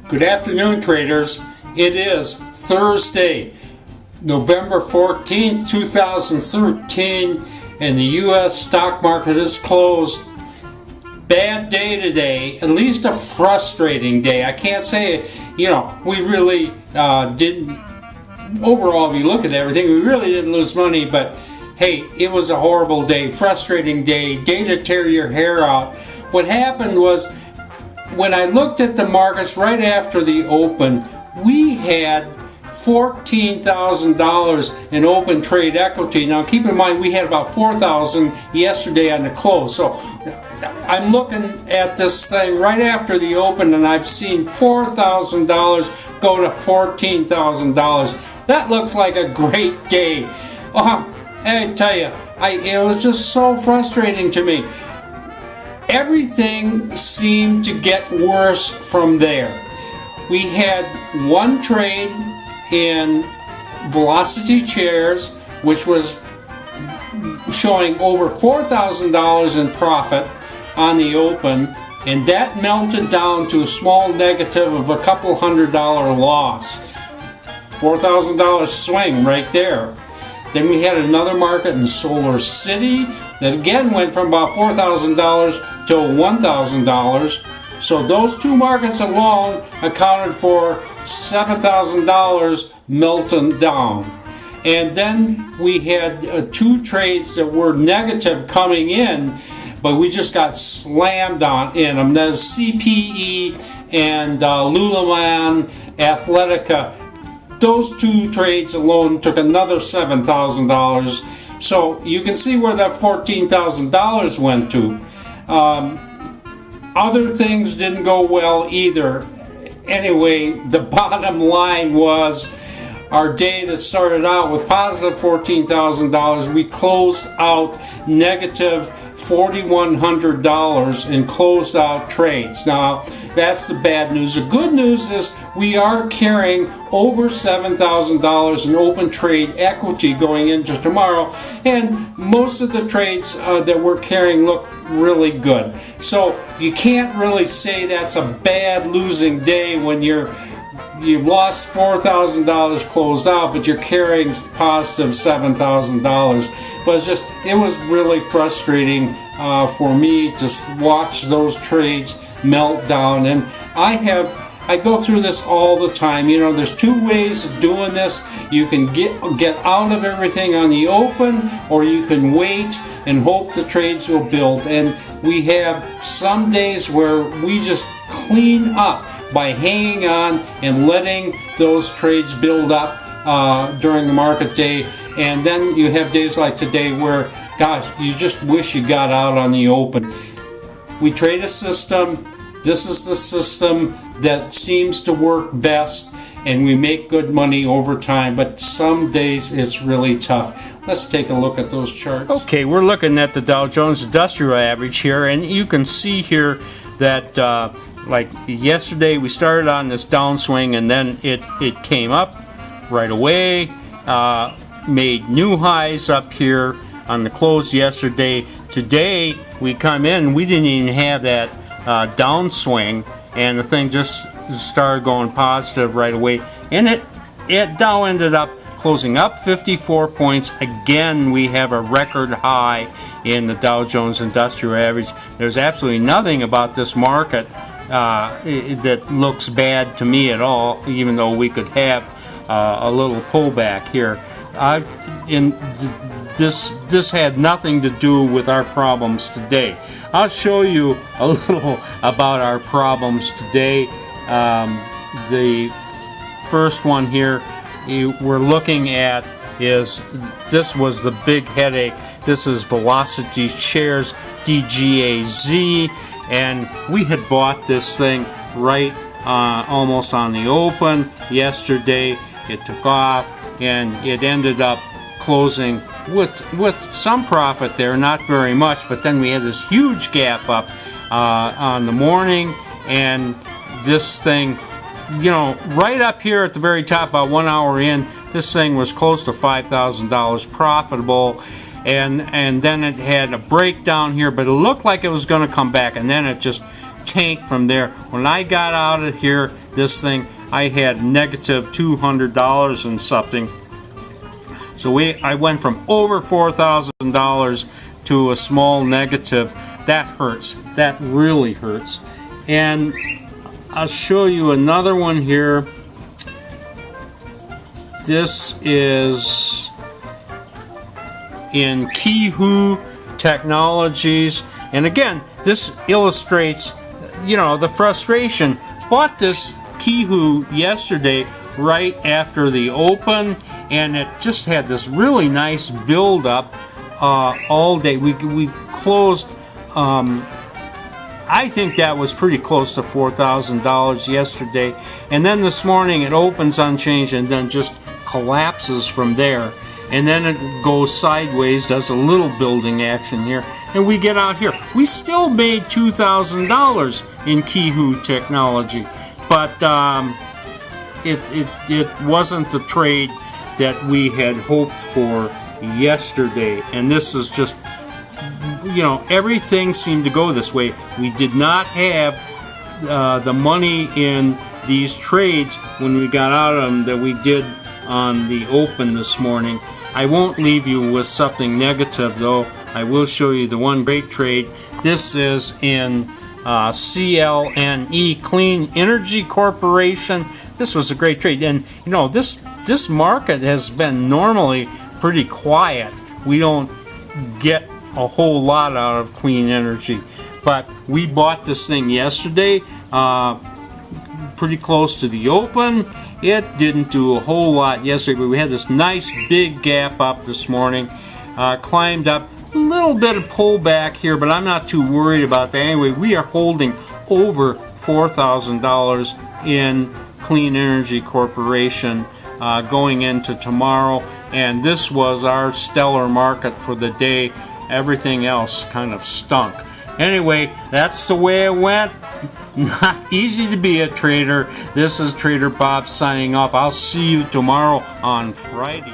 Good afternoon, traders. It is Thursday, November 14th, 2013, and the U.S. stock market is closed. Bad day today, at least a frustrating day. I can't say, we really didn't, overall, if you look at everything, we really didn't lose money, but hey, it was a horrible day, frustrating day to tear your hair out. What happened was, when I looked at the markets right after the open, we had $14,000 in open trade equity. Now keep in mind we had about $4,000 yesterday on the close. So I'm looking at this thing right after the open and I've seen $4,000 go to $14,000. That looks like a great day. I tell you, it was just so frustrating to me. Everything seemed to get worse from there. We had one trade in Velocity Chairs, which was showing over $4,000 in profit on the open, and that melted down to a small negative of a couple $100 loss. $4,000 swing right there. Then we had another market in Solar City that again went from about $4,000 to $1,000. So those two markets alone accounted for $7,000 melting down. And then we had two trades that were negative coming in, but we just got slammed in them. That's CPE and Lululemon Athletica. Those two trades alone took another $7,000. So you can see where that $14,000 went to. Other things didn't go well either. Anyway, the bottom line was our day that started out with positive $14,000, we closed out negative $4,100 in closed out trades. Now, that's the bad news. The good news is we are carrying over $7,000 in open trade equity going into tomorrow, and most of the trades that we're carrying look really good. So you can't really say that's a bad losing day when you've lost $4,000 closed out, but you're carrying positive $7,000. But it was really frustrating for me to watch those trades melt down. And I go through this all the time. There's two ways of doing this. You can get out of everything on the open, or you can wait and hope the trades will build. And we have some days where we just clean up by hanging on and letting those trades build up during the market day. And then you have days like today where, gosh, you just wish you got out on the open. We trade a system. This is the system that seems to work best, and we make good money over time, but some days it's really tough. Let's take a look at those charts. Okay, we're looking at the Dow Jones Industrial Average here, and you can see here that like yesterday we started on this downswing, and then it came up right away, made new highs up here on the close yesterday. Today we come in, we didn't even have that downswing, and the thing just started going positive right away, and it Dow ended up closing up 54 points. Again, we have a record high in the Dow Jones Industrial Average. There's absolutely nothing about this market that looks bad to me at all, even though we could have a little pullback here. This had nothing to do with our problems today. I'll show you a little about our problems today. The first one here we're looking at this was the big headache. This is Velocity Chairs DGAZ, and we had bought this thing right almost on the open yesterday. It took off, and it ended up closing with some profit there, not very much, but then we had this huge gap up on the morning, and this thing, right up here at the very top, about 1 hour in, this thing was close to $5,000 profitable, and then it had a breakdown here, but it looked like it was going to come back, and then it just tanked from there. When I got out of here, this thing, I had negative $200 and something. So I went from over $4,000 to a small negative. That hurts. That really hurts. And I'll show you another one here. This is in Qihoo Technologies. And again, this illustrates, you know, the frustration. Bought this Qihoo yesterday right after the open, and it just had this really nice build up all day. We closed, I think that was pretty close to $4,000 yesterday, and then this morning it opens unchanged and then just collapses from there, and then it goes sideways, does a little building action here, and we get out here. We still made $2,000 in Qihoo Technology, but it wasn't the trade that we had hoped for yesterday. And this is just, you know, everything seemed to go this way. We did not have the money in these trades when we got out of them that we did on the open this morning. I won't leave you with something negative, though. I will show you the one great trade. This is in CLNE, Clean Energy Corporation. This was a great trade, and you know, this market has been normally pretty quiet. We don't get a whole lot out of clean energy, but we bought this thing yesterday, pretty close to the open. It didn't do a whole lot yesterday, but we had this nice big gap up this morning, climbed up. A little bit of pullback here, but I'm not too worried about that. Anyway, we are holding over $4,000 in Clean Energy Corporation going into tomorrow, and this was our stellar market for the day. Everything else kind of stunk. Anyway, that's the way it went. Not easy to be a trader. This is Trader Bob signing off. I'll see you tomorrow on Friday.